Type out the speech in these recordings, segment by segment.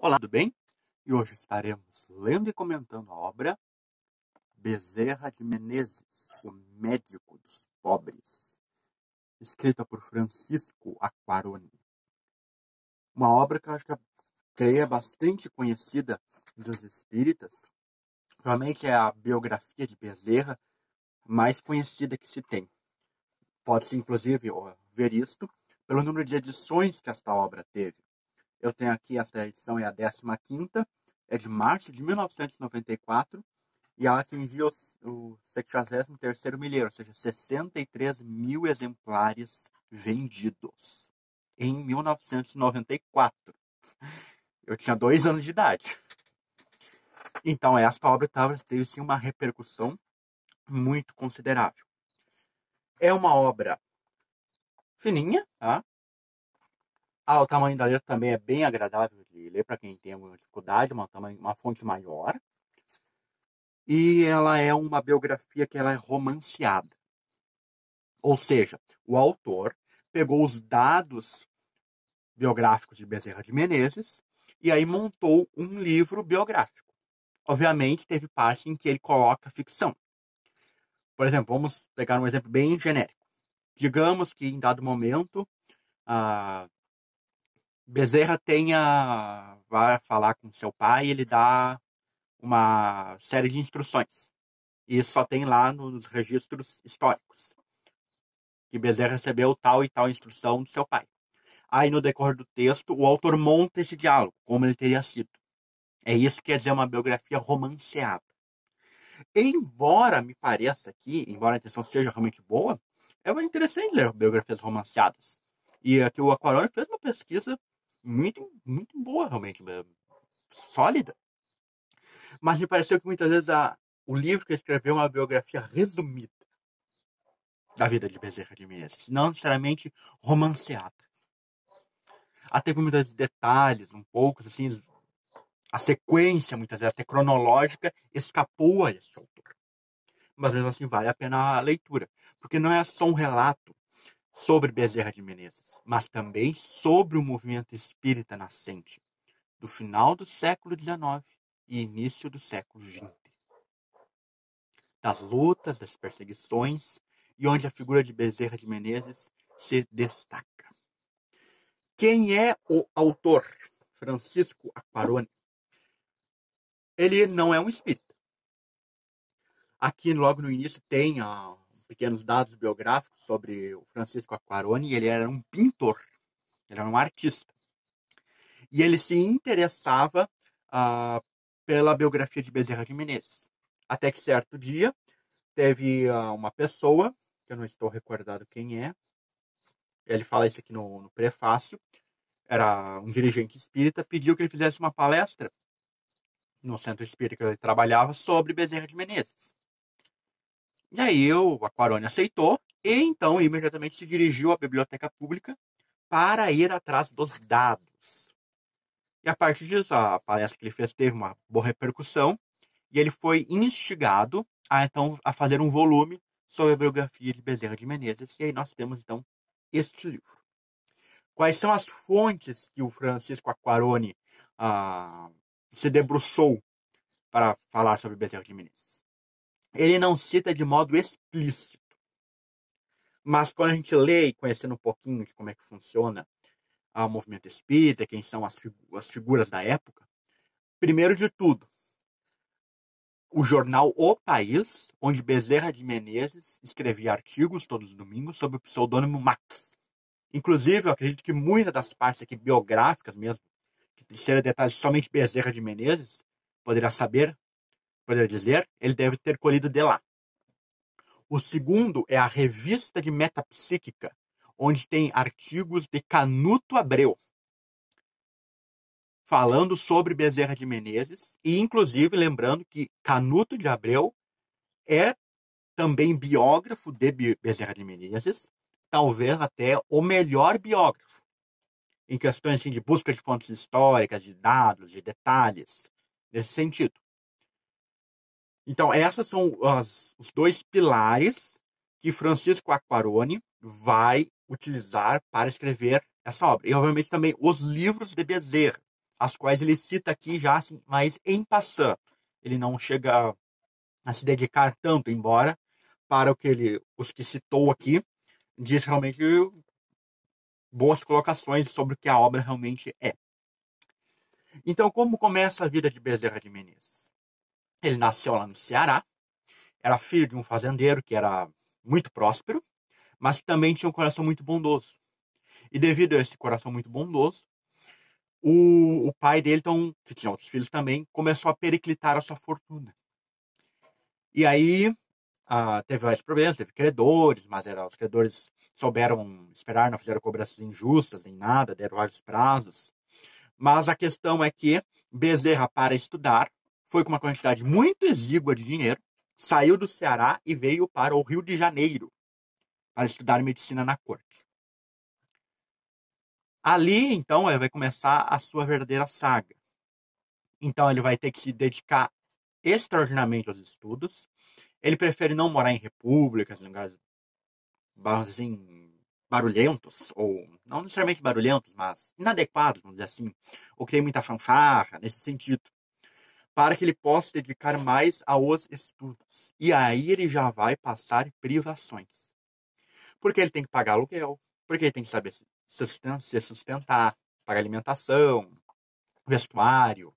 Olá, tudo bem? E hoje estaremos lendo e comentando a obra Bezerra de Menezes, o Médico dos Pobres, escrita por Francisco Aquaroni. Uma obra que eu acho que é bastante conhecida dos espíritas. Provavelmente é a biografia de Bezerra mais conhecida que se tem. Pode-se, inclusive, ver isto pelo número de edições que esta obra teve. Eu tenho aqui, esta edição é a 15ª, é de março de 1994, e ela atingiu o 63º milheiro, ou seja, 63 mil exemplares vendidos em 1994. Eu tinha 2 anos de idade. Então, esta obra teve sim uma repercussão muito considerável. É uma obra fininha, tá? O tamanho da letra também é bem agradável de ler para quem tem alguma dificuldade, uma fonte maior. E ela é uma biografia que ela é romanceada. Ou seja, o autor pegou os dados biográficos de Bezerra de Menezes e aí montou um livro biográfico. Obviamente, teve parte em que ele coloca ficção. Por exemplo, vamos pegar um exemplo bem genérico. Digamos que em dado momento, Bezerra vai falar com seu pai e ele dá uma série de instruções. E isso só tem lá nos registros históricos. Que Bezerra recebeu tal e tal instrução do seu pai. Aí, no decorrer do texto, o autor monta esse diálogo, como ele teria sido. É isso que quer dizer uma biografia romanceada. Embora me pareça aqui, embora a intenção seja realmente boa, é interessante ler biografias romanceadas. E aqui o Aquaroni fez uma pesquisa muito, muito boa, realmente, sólida. Mas me pareceu que muitas vezes o livro que ele escreveu é uma biografia resumida da vida de Bezerra de Menezes, não necessariamente romanceada. Até com muitos detalhes, um pouco, assim, a sequência, muitas vezes, até cronológica, escapou a esse autor. Mas mesmo assim, vale a pena a leitura. Porque não é só um relato sobre Bezerra de Menezes, mas também sobre o movimento espírita nascente do final do século XIX e início do século XX. Das lutas, das perseguições, e onde a figura de Bezerra de Menezes se destaca. Quem é o autor? Francisco Aquaroni. Ele não é um espírita. Aqui, logo no início, tem pequenos dados biográficos sobre o Francisco Aquaroni. Ele era um pintor, ele era um artista. E ele se interessava pela biografia de Bezerra de Menezes. Até que certo dia, teve uma pessoa, que eu não estou recordado quem é, ele fala isso aqui no prefácio, era um dirigente espírita, pediu que ele fizesse uma palestra no centro espírita que ele trabalhava sobre Bezerra de Menezes. E aí o Aquaroni aceitou e então imediatamente se dirigiu à biblioteca pública para ir atrás dos dados. E a partir disso, a palestra que ele fez teve uma boa repercussão e ele foi instigado a fazer um volume sobre a biografia de Bezerra de Menezes. E aí nós temos então este livro. Quais são as fontes que o Francisco Aquaroni se debruçou para falar sobre Bezerra de Menezes? Ele não cita de modo explícito. Mas quando a gente lê e conhecendo um pouquinho de como é que funciona o movimento espírita, quem são as figuras da época, primeiro de tudo, o jornal O País, onde Bezerra de Menezes escrevia artigos todos os domingos sob o pseudônimo Max. Inclusive, eu acredito que muitas das partes aqui biográficas mesmo, que seriam detalhes somente Bezerra de Menezes, poderia dizer, ele deve ter colhido de lá. O segundo é a Revista de Metapsíquica, onde tem artigos de Canuto Abreu, falando sobre Bezerra de Menezes, e inclusive lembrando que Canuto de Abreu é também biógrafo de Bezerra de Menezes, talvez até o melhor biógrafo, em questões assim, de busca de fontes históricas, de dados, de detalhes, nesse sentido. Então, esses são os dois pilares que Francisco Aquaroni vai utilizar para escrever essa obra. E, obviamente, também os livros de Bezerra. as quais ele cita aqui já, assim, mas em passant. Ele não chega a se dedicar tanto, embora para os que citou aqui, diz realmente boas colocações sobre o que a obra realmente é. Então, como começa a vida de Bezerra de Menezes? Ele nasceu lá no Ceará, era filho de um fazendeiro que era muito próspero, mas que também tinha um coração muito bondoso. E devido a esse coração muito bondoso, o pai dele, então, que tinha outros filhos também, começou a periclitar a sua fortuna. E aí teve vários problemas, teve credores, mas os credores souberam esperar, não fizeram cobranças injustas em nada, deram vários prazos. Mas a questão é que Bezerra, para estudar, foi com uma quantidade muito exígua de dinheiro, saiu do Ceará e veio para o Rio de Janeiro para estudar medicina na corte. Ali, então, ele vai começar a sua verdadeira saga. Então, ele vai ter que se dedicar extraordinariamente aos estudos. Ele prefere não morar em repúblicas, em lugares assim, barulhentos, ou não necessariamente barulhentos, mas inadequados, vamos dizer assim, ou que tem muita fanfarra, nesse sentido, para que ele possa se dedicar mais aos estudos. E aí ele já vai passar privações. Porque ele tem que pagar aluguel, porque ele tem que saber se sustentar, pagar alimentação, vestuário.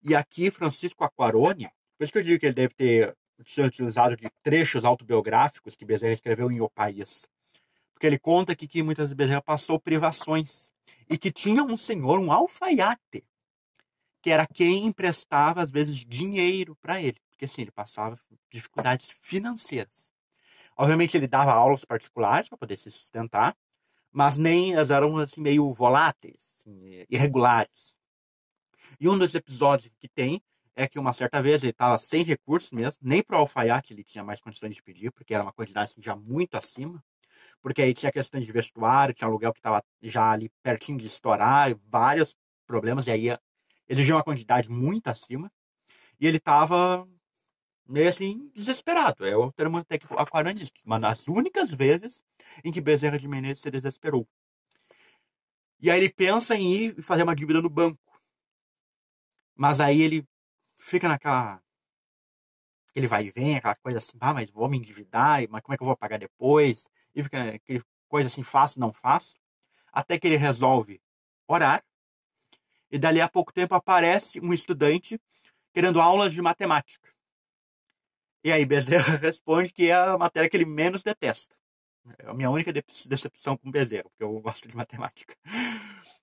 E aqui, Francisco Aquarone, por isso que eu digo que ele deve ter se utilizado de trechos autobiográficos que Bezerra escreveu em O País. Porque ele conta aqui que muitas vezes Bezerra passou privações e que tinha um senhor, um alfaiate, que era quem emprestava, às vezes, dinheiro para ele. Porque, assim, ele passava dificuldades financeiras. Obviamente, ele dava aulas particulares para poder se sustentar, mas nem elas eram, assim, meio voláteis, assim, irregulares. E um dos episódios que tem é que uma certa vez ele estava sem recursos mesmo, nem para o alfaiate ele tinha mais condições de pedir, porque era uma quantidade assim, já muito acima. Porque aí tinha questão de vestuário, tinha aluguel que estava já ali pertinho de estourar, vários problemas, e aí exigia uma quantidade muito acima. E ele estava meio assim, desesperado. É o termo técnico aquarandista. Uma das únicas vezes em que Bezerra de Menezes se desesperou. E aí ele pensa em ir fazer uma dívida no banco. Mas aí ele fica naquela. Ele vai e vem, aquela coisa assim, mas vou me endividar, mas como é que eu vou pagar depois? E fica aquela coisa assim, faço, não faço. Até que ele resolve orar. E dali a pouco tempo aparece um estudante querendo aulas de matemática. E aí Bezerra responde que é a matéria que ele menos detesta. É a minha única decepção com Bezerra, porque eu gosto de matemática.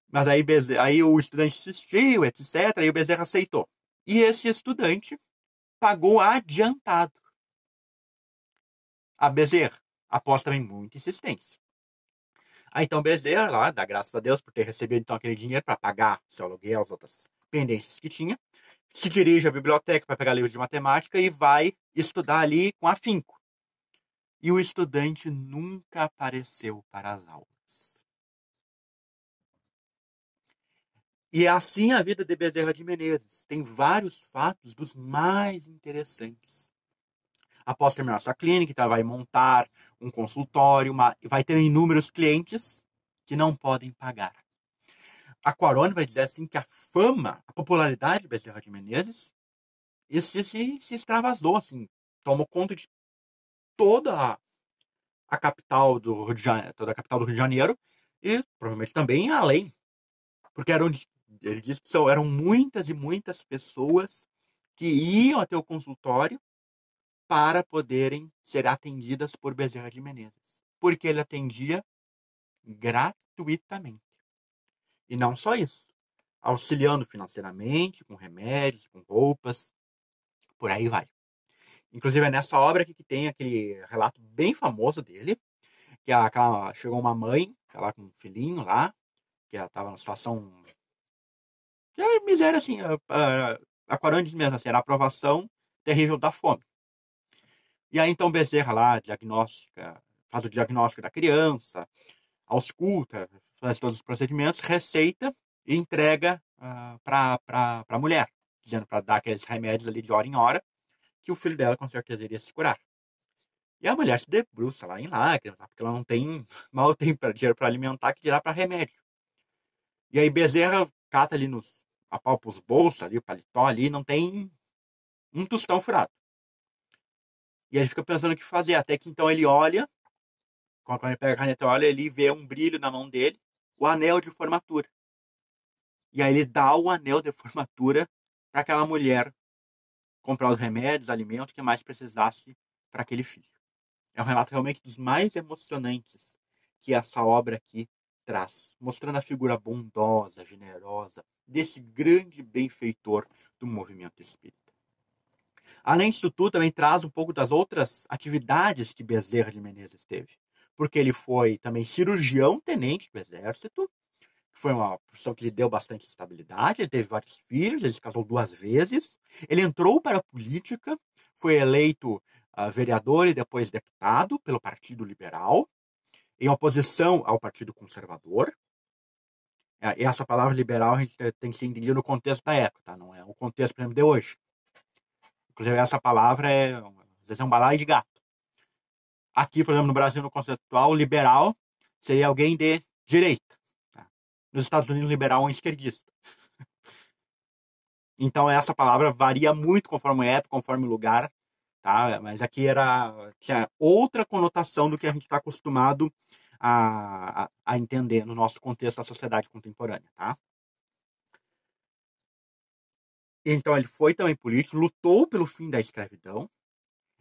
Mas aí o estudante insistiu, etc. E o Bezerra aceitou. E esse estudante pagou adiantado a Bezerra, após também muita insistência. Aí então Bezerra, lá, dá graças a Deus por ter recebido então aquele dinheiro para pagar seu aluguel, as outras pendências que tinha, se dirige à biblioteca para pegar livros de matemática e vai estudar ali com afinco. E o estudante nunca apareceu para as aulas. E é assim a vida de Bezerra de Menezes. Tem vários fatos dos mais interessantes. Após terminar sua clínica, então vai montar um consultório, vai ter inúmeros clientes que não podem pagar. A Quarone vai dizer assim que a fama, a popularidade de Bezerra de Menezes, isso se extravasou, assim, tomou conta de toda a capital do Rio de Janeiro, toda a capital do Rio de Janeiro e provavelmente também além, porque ele disse que eram muitas e muitas pessoas que iam até o consultório para poderem ser atendidas por Bezerra de Menezes, porque ele atendia gratuitamente. E não só isso, auxiliando financeiramente, com remédios, com roupas, por aí vai. Inclusive é nessa obra aqui que tem aquele relato bem famoso dele, que chegou uma mãe, lá com um filhinho lá, que ela estava numa situação de miséria, assim, a Corão diz mesmo, assim, era a aprovação terrível da fome. E aí então Bezerra lá, faz o diagnóstico da criança, ausculta, faz todos os procedimentos, receita e entrega para a mulher, dizendo para dar aqueles remédios ali de hora em hora, que o filho dela com certeza iria se curar. E a mulher se debruça lá em lágrimas, porque ela não tem, mal tem dinheiro para alimentar, que dirá para remédio. E aí Bezerra cata ali apalpa os bolsos ali, o paletó ali, não tem um tostão furado. E ele fica pensando o que fazer, até que então ele olha, quando ele pega a caneta e olha, ele vê um brilho na mão dele, o anel de formatura. E aí ele dá o anel de formatura para aquela mulher comprar os remédios, alimentos que mais precisasse para aquele filho. É um relato realmente dos mais emocionantes que essa obra aqui traz, mostrando a figura bondosa, generosa desse grande benfeitor do movimento espírita. Além disso tudo, também traz um pouco das outras atividades que Bezerra de Menezes teve, porque ele foi também cirurgião-tenente do Exército, foi uma profissão que lhe deu bastante estabilidade, ele teve vários filhos, ele se casou 2 vezes, ele entrou para a política, foi eleito vereador e depois deputado pelo Partido Liberal, em oposição ao Partido Conservador. E essa palavra liberal a gente tem que ser entendida no contexto da época, tá? Não é o contexto, por exemplo, de hoje. Inclusive, essa palavra às vezes é um balaio de gato. Aqui, por exemplo, no Brasil, no conceitual, liberal seria alguém de direita. Tá? Nos Estados Unidos, liberal é um esquerdista. Então, essa palavra varia muito conforme a época, conforme o lugar, tá? Mas aqui tinha outra conotação do que a gente está acostumado a entender no nosso contexto da sociedade contemporânea, tá? Então, ele foi também político, lutou pelo fim da escravidão.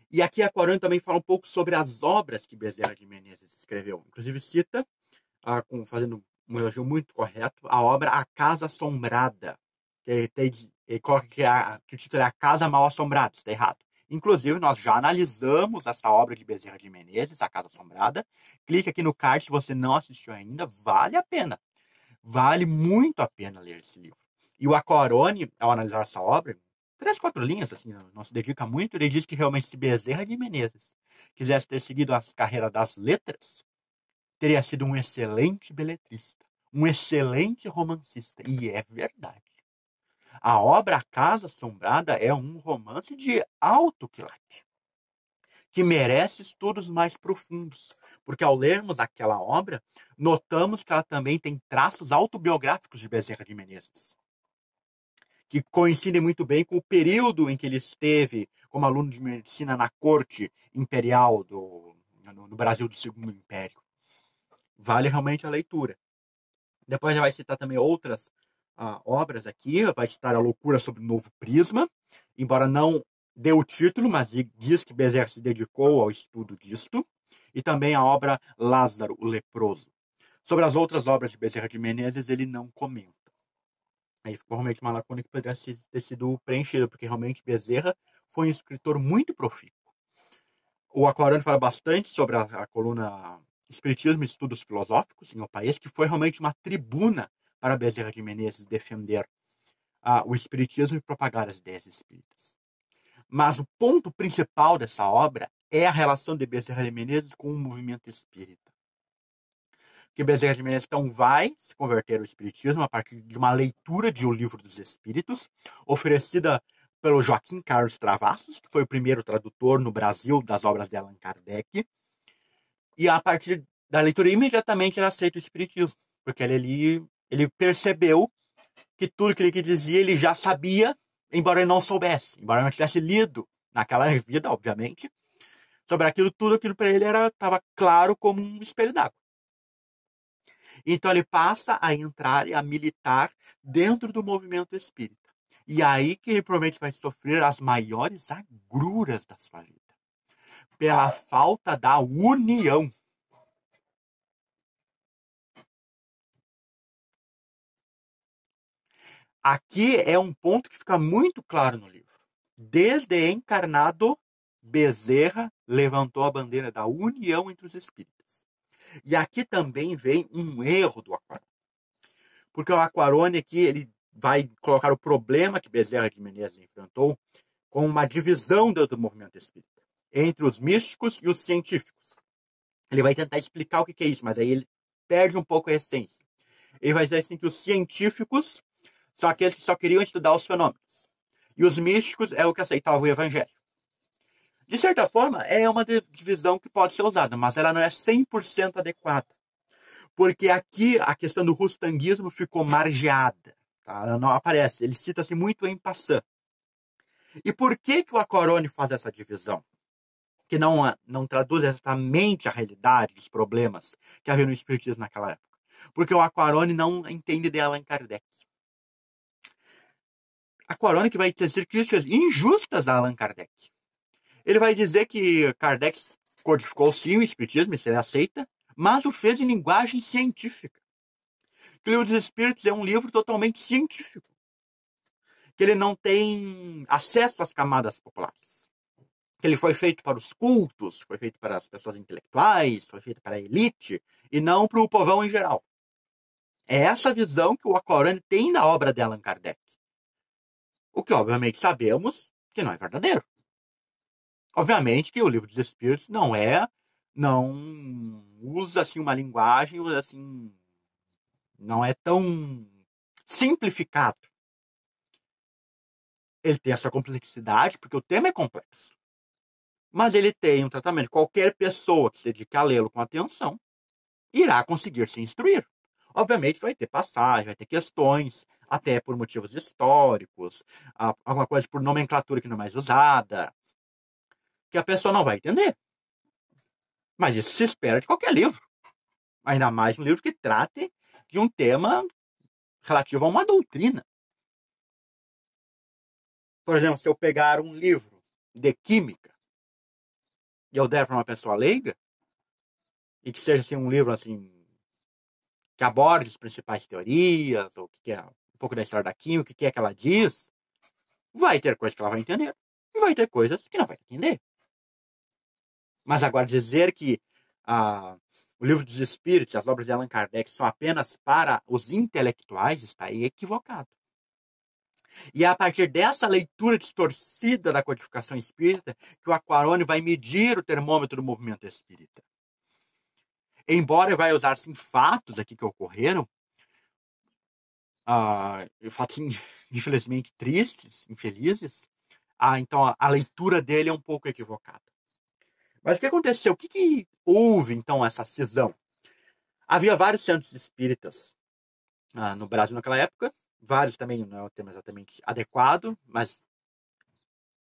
E aqui a Aquarone também fala um pouco sobre as obras que Bezerra de Menezes escreveu. Inclusive cita, fazendo um elogio muito correto, a obra A Casa Assombrada. Que ele coloca que o título é A Casa Mal Assombrada, está errado. Inclusive, nós já analisamos essa obra de Bezerra de Menezes, A Casa Assombrada. Clique aqui no card se você não assistiu ainda, vale a pena. Vale muito a pena ler esse livro. E o Aquarone, ao analisar essa obra, 3, 4 linhas, assim, não se dedica muito, ele diz que realmente se Bezerra de Menezes quisesse ter seguido a carreira das letras, teria sido um excelente beletrista, um excelente romancista. E é verdade. A obra A Casa Assombrada é um romance de alto quilate, que merece estudos mais profundos, porque ao lermos aquela obra, notamos que ela também tem traços autobiográficos de Bezerra de Menezes, que coincidem muito bem com o período em que ele esteve como aluno de medicina na corte imperial no Brasil do Segundo Império. Vale realmente a leitura. Depois já vai citar também outras obras aqui, vai citar A Loucura sobre o Novo Prisma, embora não dê o título, mas diz que Bezerra se dedicou ao estudo disto, e também a obra Lázaro, o Leproso. Sobre as outras obras de Bezerra de Menezes, ele não comenta. Aí ficou realmente uma lacuna que poderia ter sido preenchida, porque realmente Bezerra foi um escritor muito profícuo. O Aquarone fala bastante sobre a coluna Espiritismo e Estudos Filosóficos, em O País, que foi realmente uma tribuna para Bezerra de Menezes defender o Espiritismo e propagar as ideias espíritas. Mas o ponto principal dessa obra é a relação de Bezerra de Menezes com o movimento espírita. Que Bezerra de Menezes então vai se converter ao espiritismo a partir de uma leitura de O Livro dos Espíritos, oferecida pelo Joaquim Carlos Travassos, que foi o primeiro tradutor no Brasil das obras de Allan Kardec. E a partir da leitura, imediatamente ele aceita o espiritismo, porque ele percebeu que tudo que ele dizia ele já sabia, embora ele não soubesse, embora ele não tivesse lido naquela vida, obviamente, sobre tudo aquilo para ele estava claro como um espelho d'água. Então ele passa a entrar e a militar dentro do movimento espírita. E aí que ele provavelmente vai sofrer as maiores agruras da sua vida. Pela falta da união. Aqui é um ponto que fica muito claro no livro. Desde encarnado, Bezerra levantou a bandeira da união entre os espíritas. E aqui também vem um erro do Aquarone. Porque o Aquarone aqui ele vai colocar o problema que Bezerra de Menezes enfrentou com uma divisão dentro do movimento espírita, entre os místicos e os científicos. Ele vai tentar explicar o que é isso, mas aí ele perde um pouco a essência. Ele vai dizer assim que os científicos são aqueles que só queriam estudar os fenômenos. E os místicos é o que aceitavam o evangelho. De certa forma, é uma divisão que pode ser usada, mas ela não é 100% adequada. Porque aqui a questão do rustanguismo ficou margeada. Tá? Não aparece. Ele cita-se muito em passant. E por que o Aquarone faz essa divisão? Que não traduz exatamente a realidade dos problemas que havia no Espiritismo naquela época. Porque o Aquarone não entende de Allan Kardec. Aquarone que vai dizer críticas injustas a Allan Kardec. Ele vai dizer que Kardec codificou sim o Espiritismo, isso ele aceita, mas o fez em linguagem científica. Que o Livro dos Espíritos é um livro totalmente científico. Que ele não tem acesso às camadas populares. Que ele foi feito para os cultos, foi feito para as pessoas intelectuais, foi feito para a elite, e não para o povão em geral. É essa visão que o Aquarone tem da obra de Allan Kardec. O que, obviamente, sabemos que não é verdadeiro. Obviamente que o Livro dos Espíritos não usa assim uma linguagem assim, não é tão simplificado. Ele tem essa complexidade porque o tema é complexo. Mas ele tem um tratamento. Qualquer pessoa que se dedique a lê-lo com atenção irá conseguir se instruir. Obviamente vai ter passagem, vai ter questões, até por motivos históricos, alguma coisa por nomenclatura que não é mais usada, que a pessoa não vai entender. Mas isso se espera de qualquer livro. Ainda mais um livro que trate de um tema relativo a uma doutrina. Por exemplo, se eu pegar um livro de química e eu der para uma pessoa leiga, e que seja assim, um livro assim, que aborde as principais teorias, ou que é um pouco da história da química, o que é que ela diz, vai ter coisas que ela vai entender e vai ter coisas que não vai entender. Mas agora dizer que o Livro dos Espíritos, as obras de Allan Kardec, são apenas para os intelectuais, está aí equivocado. E é a partir dessa leitura distorcida da codificação espírita que o Aquarone vai medir o termômetro do movimento espírita. Embora ele vai usar sim, fatos aqui que ocorreram, fatos infelizmente tristes, infelizes, então a leitura dele é um pouco equivocada. Mas o que aconteceu? O que houve, então, essa cisão? Havia vários centros espíritas no Brasil naquela época, vários também não é o termo exatamente adequado, mas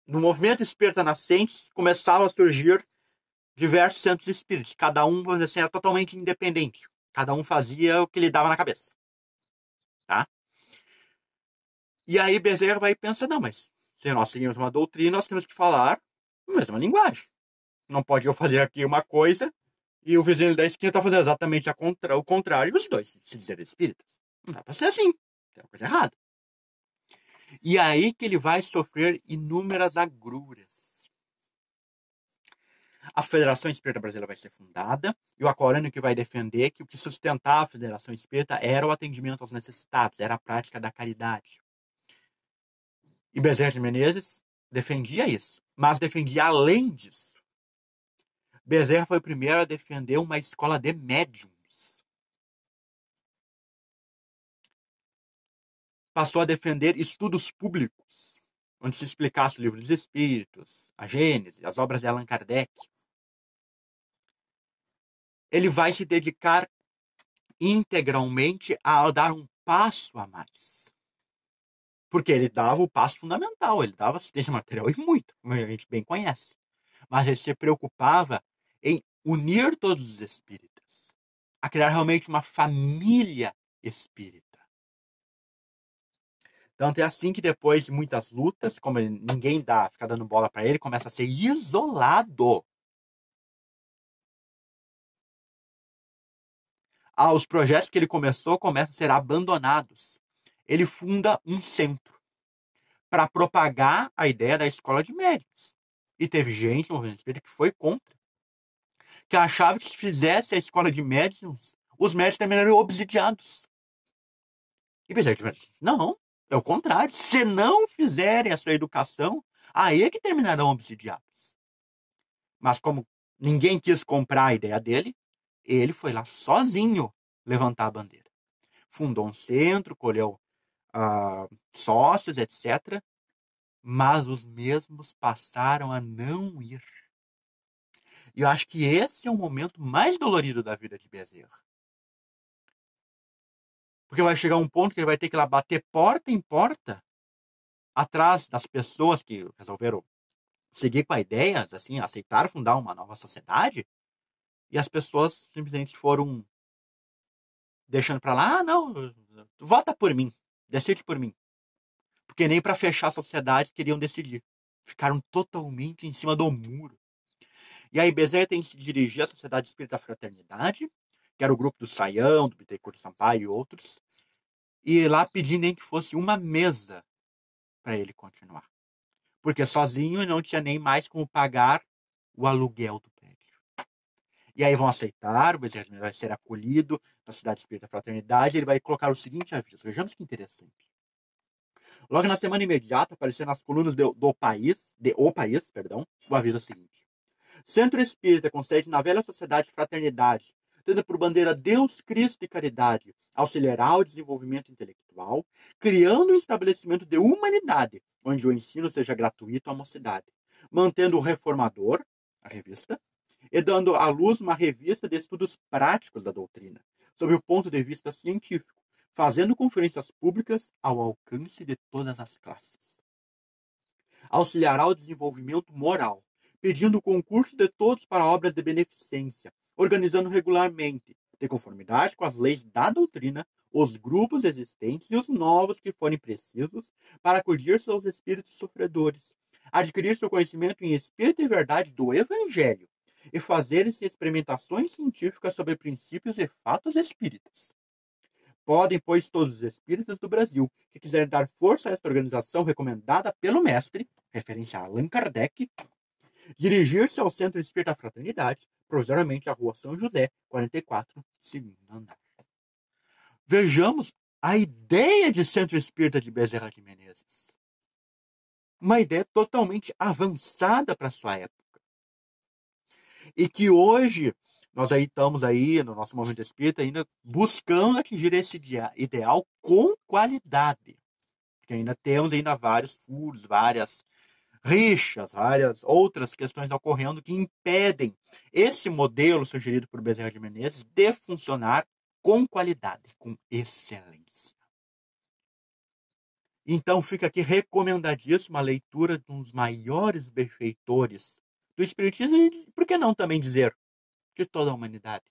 no movimento espírita nascente começavam a surgir diversos centros espíritas. Cada um, vamos dizer assim, era totalmente independente. Cada um fazia o que lhe dava na cabeça. Tá? E aí Bezerra vai pensar, não, mas se nós seguimos uma doutrina, nós temos que falar a mesma linguagem. Não pode eu fazer aqui uma coisa e o vizinho da esquina está fazendo exatamente o contrário, e os dois se dizerem espíritas. Não dá para ser assim. Tem uma coisa errada. E aí que ele vai sofrer inúmeras agruras. A Federação Espírita Brasileira vai ser fundada e o Aquarone que vai defender que o que sustentava a Federação Espírita era o atendimento aos necessitados, era a prática da caridade. E Bezerra de Menezes defendia isso, mas defendia além disso. Bezerra foi o primeiro a defender uma escola de médiums. Passou a defender estudos públicos, onde se explicasse o Livro dos Espíritos, a Gênese, as obras de Allan Kardec. Ele vai se dedicar integralmente a dar um passo a mais. Porque ele dava o passo fundamental, ele dava assistência material e muito, como a gente bem conhece. Mas ele se preocupava em unir todos os espíritas, a criar realmente uma família espírita. Tanto é assim que depois de muitas lutas, como ninguém fica dando bola para ele, começa a ser isolado. Os projetos que ele começou começam a ser abandonados. Ele funda um centro para propagar a ideia da escola de médicos. E teve gente no movimento espírita que foi contra. Que achava que se fizesse a escola de médicos, os médicos terminariam obsidiados. E Bezerra de Menezes, não, é o contrário. Se não fizerem a sua educação, aí é que terminarão obsidiados. Mas como ninguém quis comprar a ideia dele, ele foi lá sozinho levantar a bandeira. Fundou um centro, colheu sócios, etc. Mas os mesmos passaram a não ir. E eu acho que esse é o momento mais dolorido da vida de Bezerra. Porque vai chegar um ponto que ele vai ter que ir lá bater porta em porta atrás das pessoas que resolveram seguir com a ideia, assim, aceitaram fundar uma nova sociedade, e as pessoas simplesmente foram deixando para lá, não, vota por mim, decide por mim. Porque nem para fechar a sociedade queriam decidir. Ficaram totalmente em cima do muro. E aí Bezerra tem que se dirigir à Sociedade Espírita Fraternidade, que era o grupo do Saião, do Bittencourt Sampaio e outros, e lá pedir nem que fosse uma mesa para ele continuar. Porque sozinho não tinha nem mais como pagar o aluguel do prédio. E aí vão aceitar, o Bezerra vai ser acolhido na Cidade Espírita Fraternidade, ele vai colocar o seguinte aviso. Vejamos que interessante. Logo na semana imediata, apareceu nas colunas de O País, o aviso seguinte. Centro Espírita com sede na velha Sociedade Fraternidade, tendo por bandeira Deus, Cristo e caridade, auxiliará o desenvolvimento intelectual, criando um estabelecimento de humanidade, onde o ensino seja gratuito à mocidade, mantendo o Reformador, a revista, e dando à luz uma revista de estudos práticos da doutrina, sob o ponto de vista científico, fazendo conferências públicas ao alcance de todas as classes. Auxiliará o desenvolvimento moral, pedindo o concurso de todos para obras de beneficência, organizando regularmente, de conformidade com as leis da doutrina, os grupos existentes e os novos que forem precisos para acudir seus espíritos sofredores, adquirir seu conhecimento em espírito e verdade do Evangelho e fazerem-se experimentações científicas sobre princípios e fatos espíritas. Podem, pois, todos os espíritas do Brasil que quiserem dar força a esta organização recomendada pelo mestre, referência a Allan Kardec, dirigir-se ao Centro Espírita Fraternidade, provisoriamente à Rua São José, 44, segundo andar. Vejamos a ideia de Centro Espírita de Bezerra de Menezes. Uma ideia totalmente avançada para sua época. E que hoje nós aí estamos aí no nosso movimento espírita ainda buscando atingir esse ideal com qualidade. Porque ainda temos ainda vários furos, várias rixas, várias outras questões ocorrendo que impedem esse modelo sugerido por Bezerra de Menezes de funcionar com qualidade, com excelência. Então fica aqui recomendadíssima a leitura de um dos maiores benfeitores do Espiritismo e, por que não também dizer, de toda a humanidade,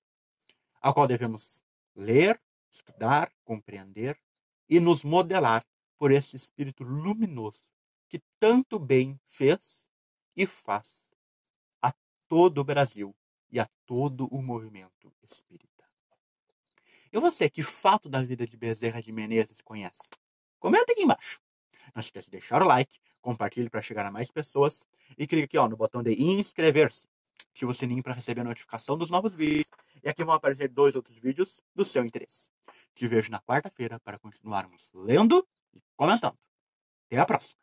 ao qual devemos ler, estudar, compreender e nos modelar por esse espírito luminoso que tanto bem fez e faz a todo o Brasil e a todo o movimento espírita. E você, que fato da vida de Bezerra de Menezes conhece? Comenta aqui embaixo. Não esqueça de deixar o like, compartilhe para chegar a mais pessoas e clique aqui no botão de inscrever-se. Ative o sininho para receber a notificação dos novos vídeos. E aqui vão aparecer 2 outros vídeos do seu interesse. Te vejo na quarta-feira para continuarmos lendo e comentando. Até a próxima!